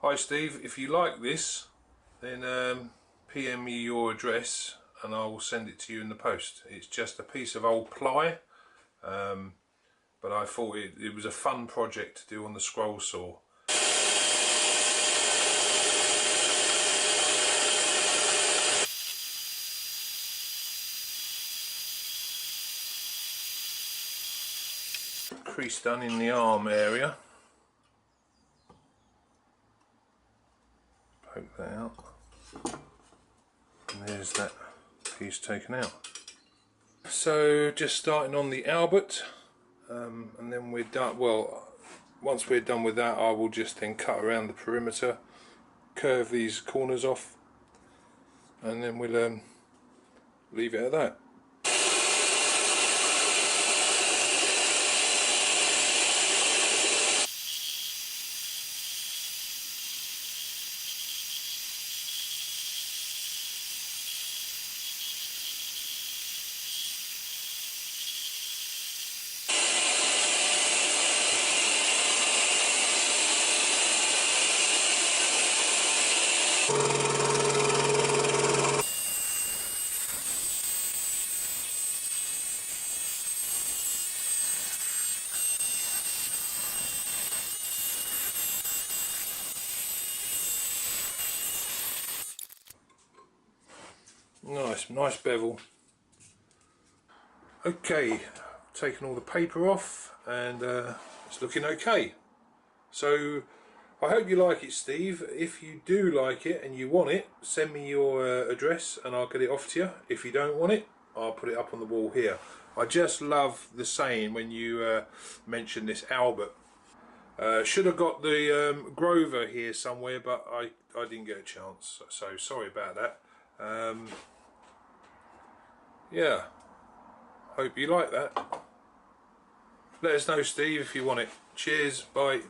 Hi Steve, if you like this, then PM me your address and I will send it to you in the post. It's just a piece of old ply, but I thought it was a fun project to do on the scroll saw. Crease done in the arm area. Poke that out. And there's that piece taken out. So just starting on the Albert, and then we're done. Well, once we're done with that, I will just then cut around the perimeter, curve these corners off, and then we'll leave it at that. Nice bevel. Okay, taken all the paper off and it's looking okay. So I hope you like it, Steve. If you do like it and you want it, send me your address and I'll get it off to you. If you don't want it, I'll put it up on the wall here. I just love the saying when you mentioned this Albert. Should have got the Grover here somewhere, but I didn't get a chance, so sorry about that. Yeah, hope you like that. Let us know, Steve, if you want it. Cheers, bye.